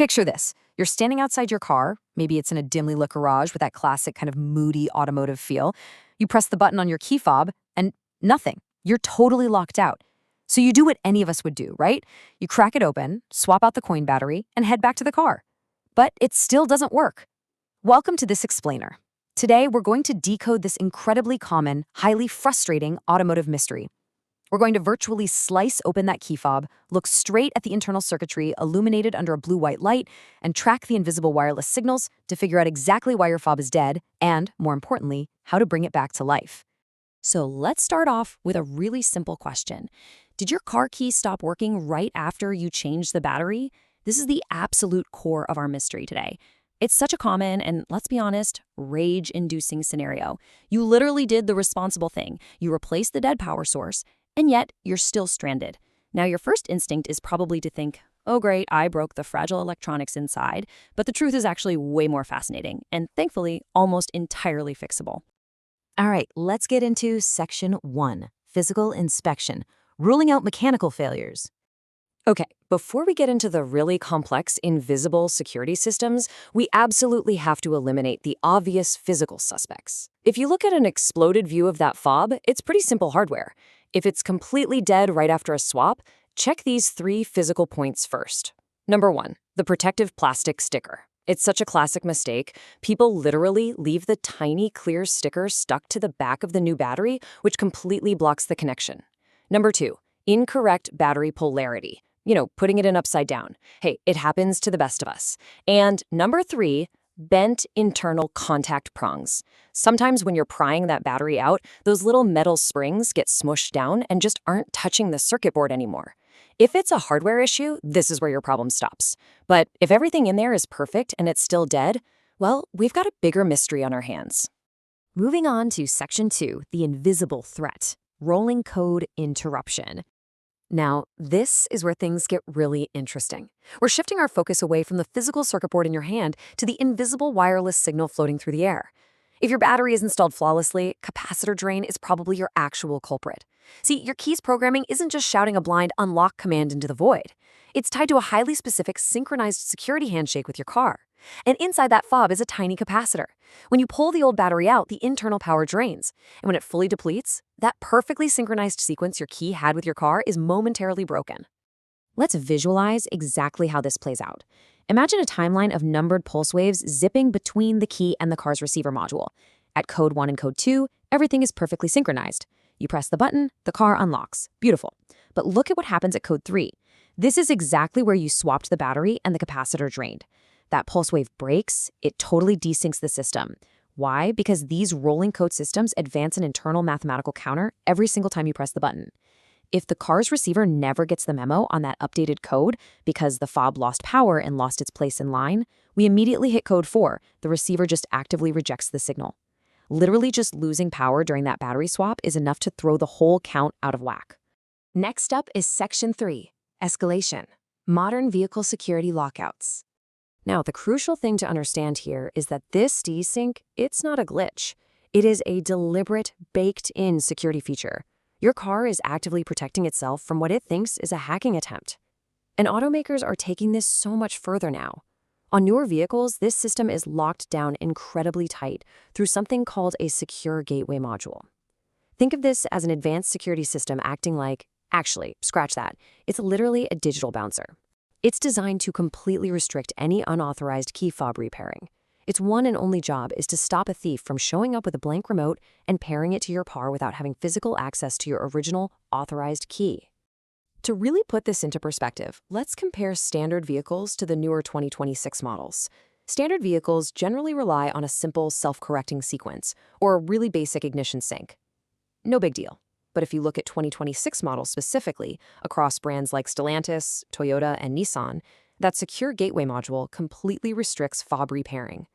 Picture this. You're standing outside your car. Maybe it's in a dimly lit garage with that classic kind of moody automotive feel. You press the button on your key fob and nothing. You're totally locked out. So you do what any of us would do, right? You crack it open, swap out the coin battery, and head back to the car. But it still doesn't work. Welcome to This Explainer. Today, we're going to decode this incredibly common, highly frustrating automotive mystery. We're going to virtually slice open that key fob, look straight at the internal circuitry illuminated under a blue-white light, and track the invisible wireless signals to figure out exactly why your fob is dead and, more importantly, how to bring it back to life. So let's start off with a really simple question. Did your car key stop working right after you changed the battery? This is the absolute core of our mystery today. It's such a common and, let's be honest, rage-inducing scenario. You literally did the responsible thing. You replaced the dead power source, and yet you're still stranded. Now, your first instinct is probably to think, oh great, I broke the fragile electronics inside, but the truth is actually way more fascinating, and thankfully, almost entirely fixable. All right, let's get into Section 1, Physical Inspection, ruling out mechanical failures. Okay, before we get into the really complex invisible security systems, we absolutely have to eliminate the obvious physical suspects. If you look at an exploded view of that fob, it's pretty simple hardware. If it's completely dead right after a swap, check these 3 physical points first. Number 1, the protective plastic sticker. It's such a classic mistake. People literally leave the tiny clear sticker stuck to the back of the new battery, which completely blocks the connection. Number 2, incorrect battery polarity. Putting it in upside down. Hey, it happens to the best of us. And number 3, bent internal contact prongs. Sometimes when you're prying that battery out, those little metal springs get smushed down and just aren't touching the circuit board anymore. If it's a hardware issue, this is where your problem stops. But if everything in there is perfect and it's still dead, well, we've got a bigger mystery on our hands. Moving on to Section 2, the invisible threat, rolling code interruption. Now, this is where things get really interesting. We're shifting our focus away from the physical circuit board in your hand to the invisible wireless signal floating through the air. If your battery is installed flawlessly, capacitor drain is probably your actual culprit. See, your key's programming isn't just shouting a blind unlock command into the void. It's tied to a highly specific synchronized security handshake with your car. And inside that fob is a tiny capacitor. When you pull the old battery out, the internal power drains. And when it fully depletes, that perfectly synchronized sequence your key had with your car is momentarily broken. Let's visualize exactly how this plays out. Imagine a timeline of numbered pulse waves zipping between the key and the car's receiver module. At code 1 and code 2, everything is perfectly synchronized. You press the button, the car unlocks. Beautiful. But look at what happens at code 3. This is exactly where you swapped the battery and the capacitor drained. That pulse wave breaks, it totally desyncs the system. Why? Because these rolling code systems advance an internal mathematical counter every single time you press the button. If the car's receiver never gets the memo on that updated code because the fob lost power and lost its place in line, we immediately hit code 4. The receiver just actively rejects the signal. Literally just losing power during that battery swap is enough to throw the whole count out of whack. Next up is Section 3, Escalation, Modern Vehicle Security Lockouts. Now, the crucial thing to understand here is that this desync, it's not a glitch. It is a deliberate, baked-in security feature. Your car is actively protecting itself from what it thinks is a hacking attempt. And automakers are taking this so much further now. On newer vehicles, this system is locked down incredibly tight through something called a secure gateway module. Think of this as an advanced security system acting like, actually, scratch that, it's literally a digital bouncer. It's designed to completely restrict any unauthorized key fob repairing. Its one and only job is to stop a thief from showing up with a blank remote and pairing it to your car without having physical access to your original authorized key. To really put this into perspective, let's compare standard vehicles to the newer 2026 models. Standard vehicles generally rely on a simple self-correcting sequence or a really basic ignition sync. No big deal. But if you look at 2026 models specifically, across brands like Stellantis, Toyota, and Nissan, that secure gateway module completely restricts fob repairing.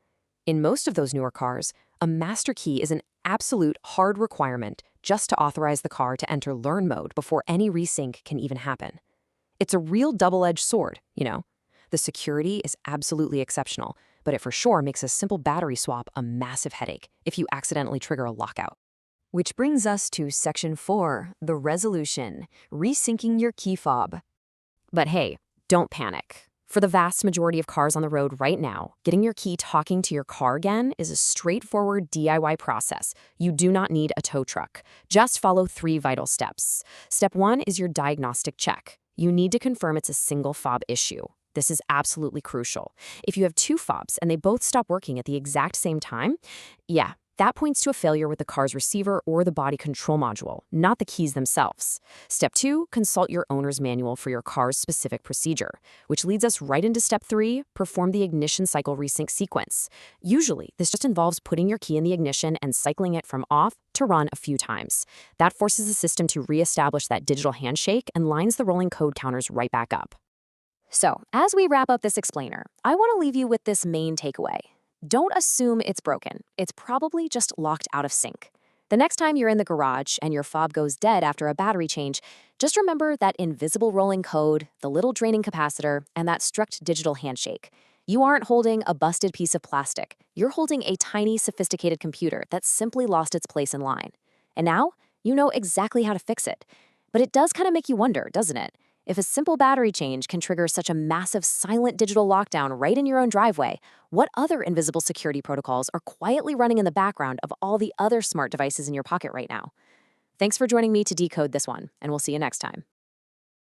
In most of those newer cars, a master key is an absolute hard requirement just to authorize the car to enter learn mode before any resync can even happen. It's a real double-edged sword, The security is absolutely exceptional, but it for sure makes a simple battery swap a massive headache if you accidentally trigger a lockout. Which brings us to Section 4, the resolution, resyncing your key fob. But hey, don't panic. For the vast majority of cars on the road right now, getting your key talking to your car again is a straightforward DIY process. You do not need a tow truck. Just follow 3 vital steps. Step 1 is your diagnostic check. You need to confirm it's a single fob issue. This is absolutely crucial. If you have 2 fobs and they both stop working at the exact same time, yeah, that points to a failure with the car's receiver or the body control module, not the keys themselves. Step 2, consult your owner's manual for your car's specific procedure, which leads us right into step 3, perform the ignition cycle resync sequence. Usually, this just involves putting your key in the ignition and cycling it from off to run a few times. That forces the system to reestablish that digital handshake and lines the rolling code counters right back up. So, as we wrap up this explainer, I want to leave you with this main takeaway. Don't assume it's broken. It's probably just locked out of sync. The next time you're in the garage and your fob goes dead after a battery change, just remember that invisible rolling code, the little draining capacitor, and that strict digital handshake. You aren't holding a busted piece of plastic. You're holding a tiny, sophisticated computer that simply lost its place in line. And now, you know exactly how to fix it. But it does kind of make you wonder, doesn't it? If a simple battery change can trigger such a massive silent digital lockdown right in your own driveway, what other invisible security protocols are quietly running in the background of all the other smart devices in your pocket right now? Thanks for joining me to decode this one, and we'll see you next time.